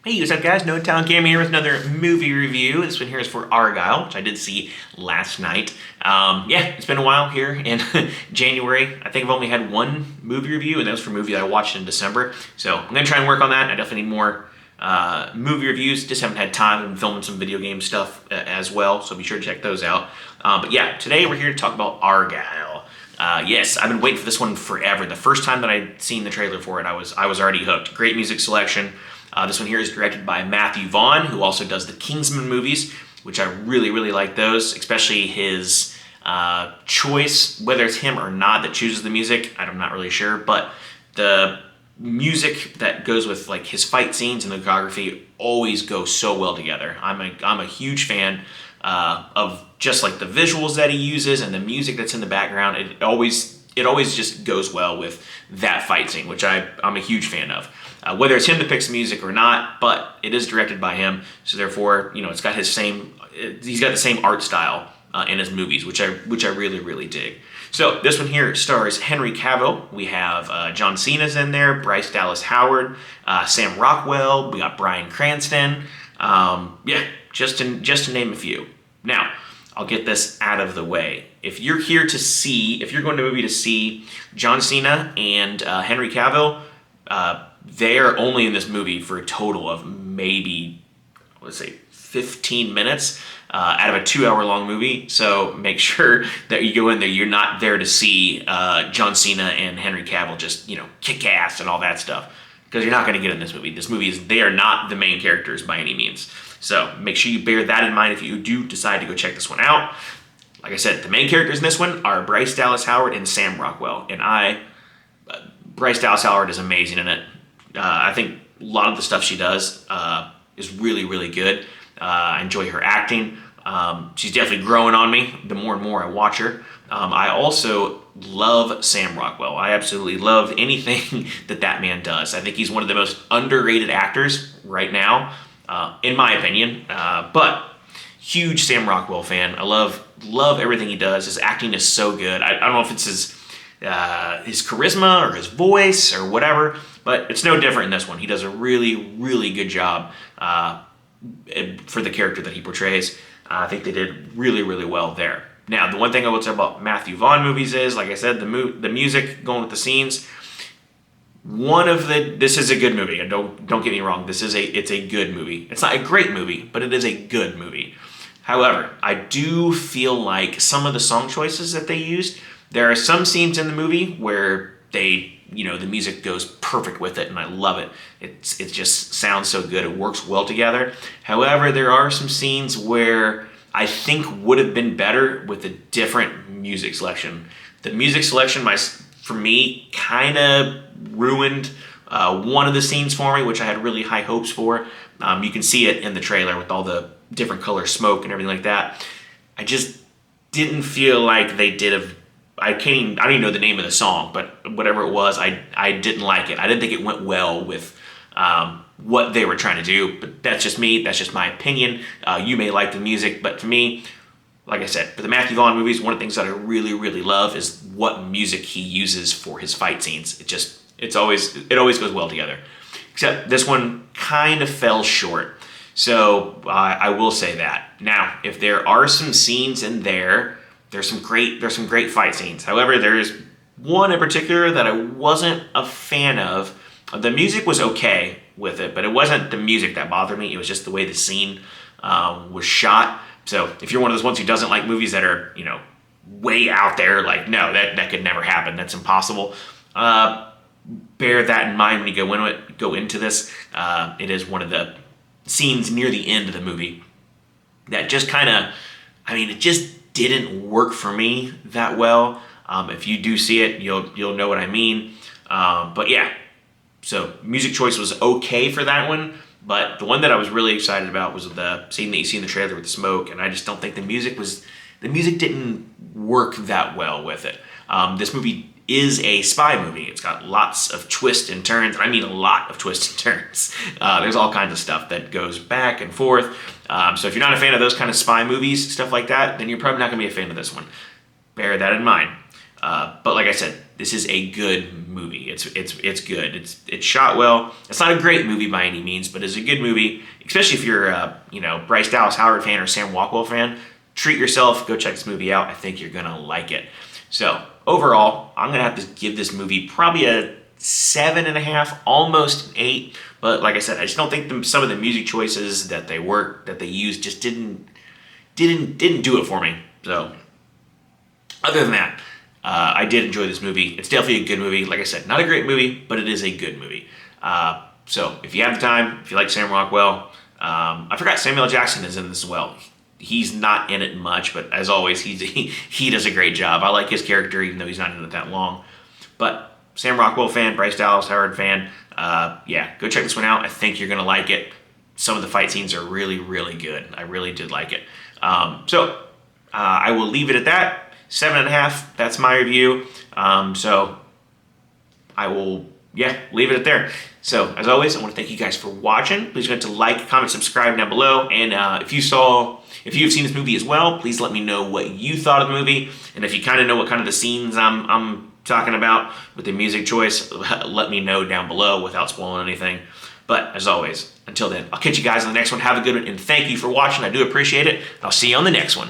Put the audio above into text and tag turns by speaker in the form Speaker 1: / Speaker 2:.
Speaker 1: Hey, what's up guys? No Talent Gaming here with another movie review. This one here is for Argylle, which I did see last night. Yeah, it's been a while here in January. I think I've only had one movie review, and that was for a movie that I watched in December. So I'm going to try and work on that. I definitely need more movie reviews. Just haven't had time. I've been filming some video game stuff as well, so be sure to check those out. But yeah, today we're here to talk about Argylle. Yes, I've been waiting for this one forever. The first time that I'd seen the trailer for it, I was already hooked. Great music selection. This one here is directed by Matthew Vaughn, who also does the Kingsman movies, which I really like those, especially his choice, whether it's him or not that chooses the music, I'm not really sure, but the music that goes with like his fight scenes and the choreography always go so well together. I'm a huge fan of just like the visuals that he uses and the music that's in the background. It always just goes well with that fight scene, which I'm a huge fan of. Whether it's him that picks the music or not, but it is directed by him, so therefore, it's got he's got the same art style in his movies, which I really dig. So this one here stars Henry Cavill. We have John Cena's in there, Bryce Dallas Howard, Sam Rockwell. We got Bryan Cranston. Yeah, just to name a few. Now, I'll get this out of the way. If you're going to a movie to see John Cena and Henry Cavill, they are only in this movie for a total of maybe, let's say, 15 minutes out of a 2-hour-long movie. So make sure that you go in there. You're not there to see John Cena and Henry Cavill just, kick ass and all that stuff, because you're not going to get in this movie. They are not the main characters by any means. So make sure you bear that in mind if you do decide to go check this one out. Like I said, the main characters in this one are Bryce Dallas Howard and Sam Rockwell. And Bryce Dallas Howard is amazing in it. I think a lot of the stuff she does is really good. I enjoy her acting. She's definitely growing on me the more and more I watch her. I also love Sam Rockwell. I absolutely love anything that man does. I think he's one of the most underrated actors right now, in my opinion. But huge Sam Rockwell fan. I love everything he does. His acting is so good. I don't know if it's his charisma or his voice or whatever, but it's no different in this one. He does a really good job for the character that he portrays. I think they did really well there. Now, the one thing I will say about Matthew Vaughn movies is, like I said, the music going with the scenes. This is a good movie, and don't get me wrong. It's a good movie. It's not a great movie, but it is a good movie. However, I do feel like some of the song choices that they used, there are some scenes in the movie where the music goes perfect with it, and I love it. It just sounds so good. It works well together. However, there are some scenes where I think would have been better with a different music selection. The music selection, for me, kind of ruined one of the scenes for me, which I had really high hopes for. You can see it in the trailer with all the different color smoke and everything like that. I just didn't feel like they did I don't even know the name of the song, but whatever it was, I didn't like it. I didn't think it went well with what they were trying to do, but that's just me. That's just my opinion. You may like the music, but to me, like I said, for the Matthew Vaughn movies, one of the things that I really love is what music he uses for his fight scenes. It always goes well together. Except this one kind of fell short. So I will say that. Now, if there are some scenes in there, there's some great fight scenes. However, there's one in particular that I wasn't a fan of. The music was okay with it, but it wasn't the music that bothered me. It was just the way the scene was shot. So if you're one of those ones who doesn't like movies that are, way out there, like, no, that could never happen. That's impossible. Bear that in mind when you go into this. It is one of the scenes near the end of the movie that just it just didn't work for me that well. If you do see it, you'll know what I mean. But yeah, so music choice was okay for that one, but the one that I was really excited about was the scene that you see in the trailer with the smoke, and I just don't think the music didn't work that well with it. This movie is a spy movie. It's got lots of twists and turns. I mean, a lot of twists and turns. There's all kinds of stuff that goes back and forth. So if you're not a fan of those kind of spy movies, stuff like that, then you're probably not going to be a fan of this one. Bear that in mind. But like I said, this is a good movie. It's good. It's shot well. It's not a great movie by any means, but it's a good movie, especially if you're a Bryce Dallas Howard fan or Sam Rockwell fan. Treat yourself. Go check this movie out. I think you're gonna like it. So overall, I'm gonna have to give this movie probably a 7.5, almost an 8. But like I said, I just don't think some of the music choices that they used just didn't do it for me. So other than that, I did enjoy this movie. It's definitely a good movie. Like I said, not a great movie, but it is a good movie. So if you have the time, if you like Sam Rockwell, I forgot Samuel L. Jackson is in this as well. He's not in it much, but as always, he does a great job. I like his character, even though he's not in it that long. But Sam Rockwell fan, Bryce Dallas Howard fan, yeah, go check this one out. I think you're gonna like it. Some of the fight scenes are really, really good. I really did like it. So I will leave it at that. 7.5. That's my review. So I will, leave it at there. So as always, I want to thank you guys for watching. Please remember to like, comment, subscribe down below. And if you've seen this movie as well, please let me know what you thought of the movie. And if you kind of know what kind of the scenes I'm talking about with the music choice, let me know down below without spoiling anything. But as always, until then, I'll catch you guys on the next one. Have a good one, and thank you for watching. I do appreciate it. I'll see you on the next one.